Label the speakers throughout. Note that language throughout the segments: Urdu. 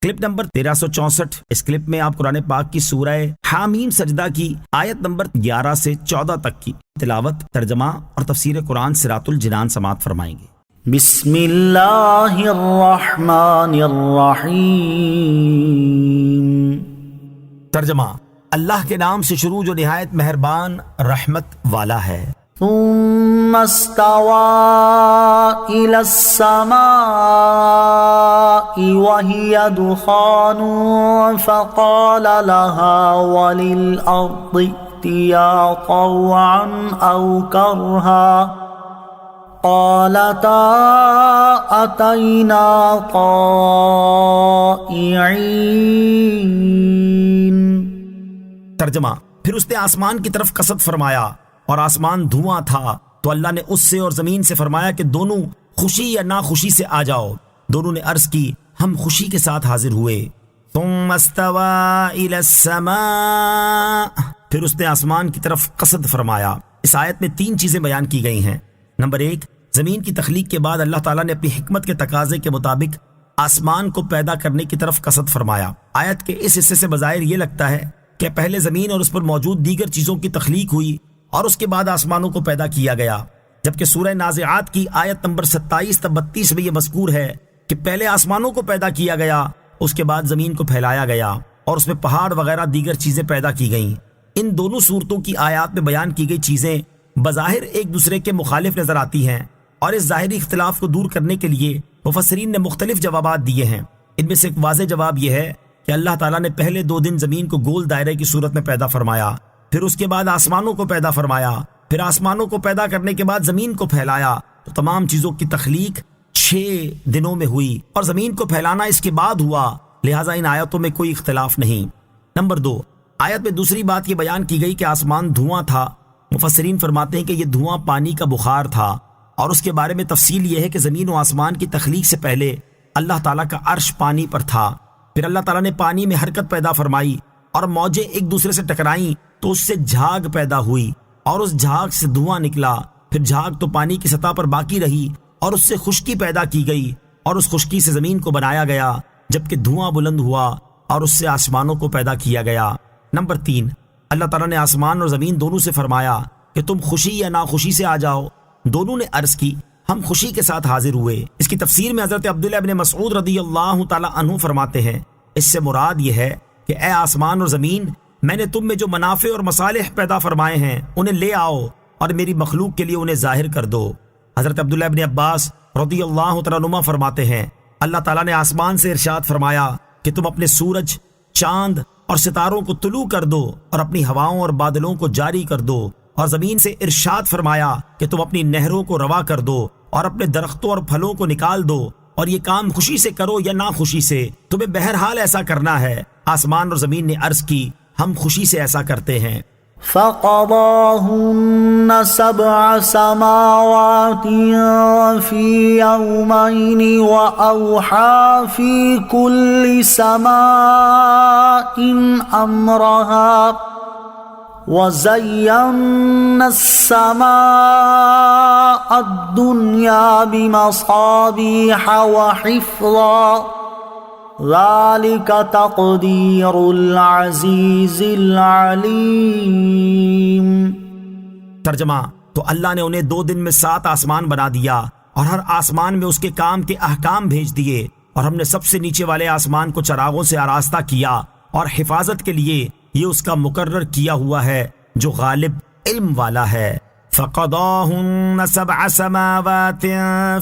Speaker 1: Clip number 1364۔ اس کلپ میں آپ قرآن پاک کی سورہ حامیم سجدہ کی آیت نمبر 11 سے 14 تک کی تلاوت، ترجمہ اور تفسیر قرآن صراط الجنان سماعت فرمائیں گے۔
Speaker 2: بسم اللہ الرحمن الرحیم۔
Speaker 1: ترجمہ: اللہ کے نام سے شروع جو نہایت مہربان رحمت والا ہے۔
Speaker 2: ثم استوى إلى السماء وهي دخان فقال لها وللأرض ائتيا طوعا أو كرها قالتا أتينا طائعين۔
Speaker 1: ترجمہ: پھر اس نے آسمان کی طرف قصد فرمایا اور آسمان دھواں تھا، تو اللہ نے اس سے اور زمین سے فرمایا کہ دونوں خوشی یا ناخوشی سے آ جاؤ۔ دونوں نے عرض کی، ہم خوشی کے ساتھ حاضر ہوئے۔ ثم استوى الى السماء، پھر اس نے آسمان کی طرف قصد فرمایا۔ اس آیت میں 3 چیزیں بیان کی گئی ہیں۔ نمبر 1، زمین کی تخلیق کے بعد اللہ تعالیٰ نے اپنی حکمت کے تقاضے کے مطابق آسمان کو پیدا کرنے کی طرف قصد فرمایا۔ آیت کے اس حصے سے بظاہر یہ لگتا ہے کہ پہلے زمین اور اس پر موجود دیگر چیزوں کی تخلیق ہوئی اور اس کے بعد آسمانوں کو پیدا کیا گیا، جبکہ سورہ نازعات کی آیت نمبر 27 تا 32 میں یہ مذکور ہے کہ پہلے آسمانوں کو پیدا کیا گیا، اس کے بعد زمین کو پھیلایا گیا اور اس میں پہاڑ وغیرہ دیگر چیزیں پیدا کی گئیں۔ ان دونوں صورتوں کی آیات میں بیان کی گئی چیزیں بظاہر ایک دوسرے کے مخالف نظر آتی ہیں، اور اس ظاہری اختلاف کو دور کرنے کے لیے مفسرین نے مختلف جوابات دیے ہیں۔ ان میں سے ایک واضح جواب یہ ہے کہ اللہ تعالیٰ نے پہلے 2 دن زمین کو گول دائرے کی صورت میں پیدا فرمایا، پھر اس کے بعد آسمانوں کو پیدا فرمایا، پھر آسمانوں کو پیدا کرنے کے بعد زمین کو پھیلایا، تو تمام چیزوں کی تخلیق 6 دنوں میں ہوئی اور زمین کو پھیلانا اس کے بعد ہوا، لہٰذا ان آیتوں میں کوئی اختلاف نہیں۔ نمبر 2، آیت میں دوسری بات یہ بیان کی گئی کہ آسمان دھواں تھا۔ مفسرین فرماتے ہیں کہ یہ دھواں پانی کا بخار تھا، اور اس کے بارے میں تفصیل یہ ہے کہ زمین و آسمان کی تخلیق سے پہلے اللہ تعالیٰ کا عرش پانی پر تھا، پھر اللہ تعالیٰ نے پانی میں حرکت پیدا فرمائی اور موجیں ایک دوسرے سے ٹکرائیں تو اس سے جھاگ پیدا ہوئی اور اس جھاگ سے دھواں نکلا، پھر جھاگ تو پانی کی سطح پر باقی رہی اور اس سے خشکی پیدا کی گئی اور اس خشکی سے زمین کو بنایا گیا، جبکہ دھواں بلند ہوا اور اس سے آسمانوں کو پیدا کیا گیا۔ نمبر 3، اللہ تعالیٰ نے آسمان اور زمین دونوں سے فرمایا کہ تم خوشی یا ناخوشی سے آ جاؤ۔ دونوں نے عرض کی، ہم خوشی کے ساتھ حاضر ہوئے۔ اس کی تفسیر میں حضرت عبداللہ ابن مسعود رضی اللہ تعالی عنہ فرماتے ہیں، اس سے مراد یہ ہے کہ اے آسمان اور زمین، میں نے تم میں جو منافع اور مصالح پیدا فرمائے ہیں انہیں لے آؤ اور میری مخلوق کے لیے انہیں ظاہر کر دو۔ حضرت عبداللہ ابن عباس رضی اللہ تعالی عنہما فرماتے ہیں، اللہ تعالیٰ نے آسمان سے ارشاد فرمایا کہ تم اپنے سورج، چاند اور ستاروں کو طلوع کر دو اور اپنی ہواؤں اور بادلوں کو جاری کر دو، اور زمین سے ارشاد فرمایا کہ تم اپنی نہروں کو روا کر دو اور اپنے درختوں اور پھلوں کو نکال دو، اور یہ کام خوشی سے کرو یا ناخوشی سے، تمہیں بہرحال ایسا کرنا ہے۔ آسمان اور زمین نے عرض کی، ہم خوشی سے ایسا کرتے ہیں۔
Speaker 2: فَقَضَاهُنَّ 7 سَمَاوَاتٍ فِي يَوْمَيْنِ وَأَوْحَىٰ فِي كُلِّ سَمَاءٍ أَمْرَهَا وَزَيَّنَّا السَّمَاءَ الدُّنْيَا بِمَصَابِيحَ وَحِفْظًا ذَلِكَ تَقْدِيرُ الْعَزِيزِ الْعَلِيمِ۔
Speaker 1: ترجمہ: تو اللہ نے انہیں 2 دن میں 7 آسمان بنا دیا اور ہر آسمان میں اس کے کام کے احکام بھیج دیے، اور ہم نے سب سے نیچے والے آسمان کو چراغوں سے آراستہ کیا اور حفاظت کے لیے یہ اس کا مقرر کیا ہوا ہے جو غالب علم والا ہے۔ فَقَضَاهُنَّ 7 سَمَاوَاتٍ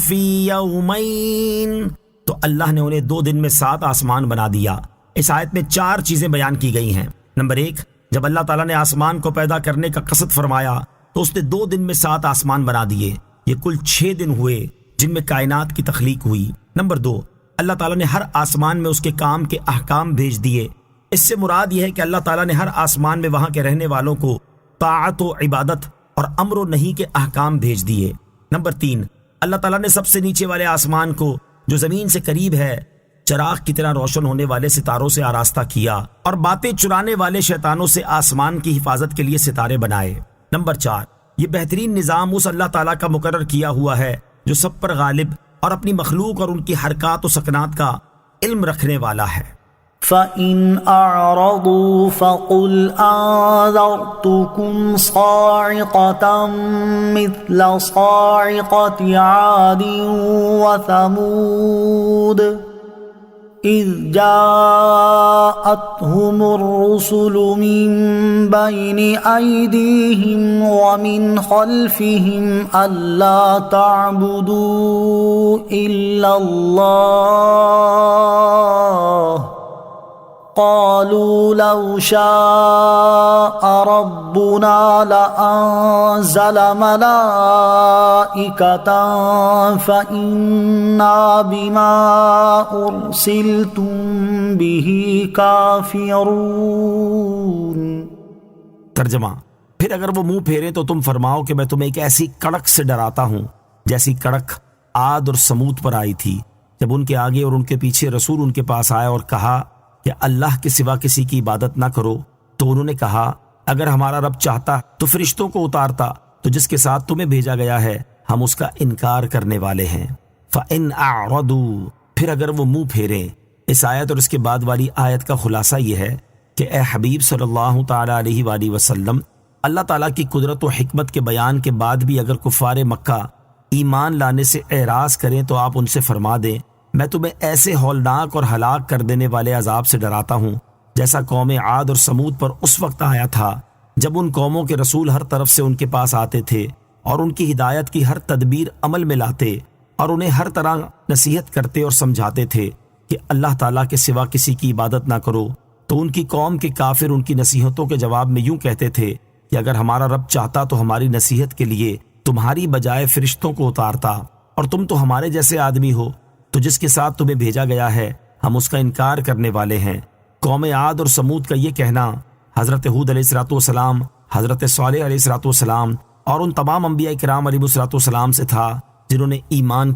Speaker 1: فِي يَوْمَيْنِ، تو اللہ نے انہیں 2 دن میں 7 آسمان بنا دیا۔ اس آیت میں 4 چیزیں بیان کی گئی ہیں۔ نمبر 1، جب اللہ تعالیٰ نے آسمان کو پیدا کرنے کا قصد فرمایا تو اس نے 2 دن میں 7 آسمان بنا دیے۔ یہ کل 6 دن ہوئے جن میں کائنات کی تخلیق ہوئی۔ نمبر 2، اللہ تعالیٰ نے ہر آسمان میں اس کے کام کے احکام بھیج دیے۔ اس سے مراد یہ ہے کہ اللہ تعالیٰ نے ہر آسمان میں وہاں کے رہنے والوں کو طاعت و عبادت اور امر و نہی کے احکام بھیج دیے۔ نمبر 3، اللہ تعالیٰ نے سب سے نیچے والے آسمان کو جو زمین سے قریب ہے چراغ کی طرح روشن ہونے والے ستاروں سے آراستہ کیا اور باتیں چرانے والے شیطانوں سے آسمان کی حفاظت کے لیے ستارے بنائے۔ نمبر 4، یہ بہترین نظام اس اللہ تعالیٰ کا مقرر کیا ہوا ہے جو سب پر غالب اور اپنی مخلوق اور ان کی حرکات و سکنات کا علم رکھنے والا ہے۔
Speaker 2: فَإِنْ أَعْرَضُوا فَقُلْ أَنذَرْتُكُمْ صَاعِقَةً مِثْلَ صَاعِقَةِ عَادٍ وَثَمُودَ إِذْ جَاءَتْهُمُ الرُّسُلُ مِنْ بَيْنِ أَيْدِيهِمْ وَمِنْ خَلْفِهِمْ أَلَّا تَعْبُدُوا إِلَّا اللَّهَ قالوا لو شاء ربنا لأنزل ملائكة فإنا بما أرسلتم به كافرون۔
Speaker 1: ترجمہ، پھر اگر وہ منہ پھیرے تو تم فرماؤ کہ میں تمہیں ایک ایسی کڑک سے ڈراتا ہوں جیسی کڑک عاد اور سمود پر آئی تھی، جب ان کے آگے اور ان کے پیچھے رسول ان کے پاس آیا اور کہا کہ اللہ کے سوا کسی کی عبادت نہ کرو، تو انہوں نے کہا اگر ہمارا رب چاہتا تو فرشتوں کو اتارتا، تو جس کے ساتھ تمہیں بھیجا گیا ہے ہم اس کا انکار کرنے والے ہیں۔ فَإِنْ أَعْرَضُوا، پھر اگر وہ منہ پھیریں۔ اس آیت اور اس کے بعد والی آیت کا خلاصہ یہ ہے کہ اے حبیب صلی اللہ تعالیٰ علیہ وآلہ وسلم، اللہ تعالیٰ کی قدرت و حکمت کے بیان کے بعد بھی اگر کفار مکہ ایمان لانے سے اعراض کریں تو آپ ان سے فرما دیں میں تمہیں ایسے ہولناک اور ہلاک کر دینے والے عذاب سے ڈراتا ہوں جیسا قوم عاد اور سمود پر اس وقت آیا تھا جب ان قوموں کے رسول ہر طرف سے ان کے پاس آتے تھے اور ان کی ہدایت کی ہر تدبیر عمل میں لاتے اور انہیں ہر طرح نصیحت کرتے اور سمجھاتے تھے کہ اللہ تعالیٰ کے سوا کسی کی عبادت نہ کرو، تو ان کی قوم کے کافر ان کی نصیحتوں کے جواب میں یوں کہتے تھے کہ اگر ہمارا رب چاہتا تو ہماری نصیحت کے لیے تمہاری بجائے فرشتوں کو اتارتا، اور تم تو ہمارے جیسے آدمی ہو، تو جس کے ساتھ تمہیں بھیجا گیا ہے ہم اس کا انکار کرنے والے ہیں۔ قوم عاد اور سمود کا یہ کہنا حضرت ہود علیہ السلام، حضرت صالح علیہ السلام اور ان تمام انبیاء کرام علیہ السلام سے تھا جنہوں نے ایمان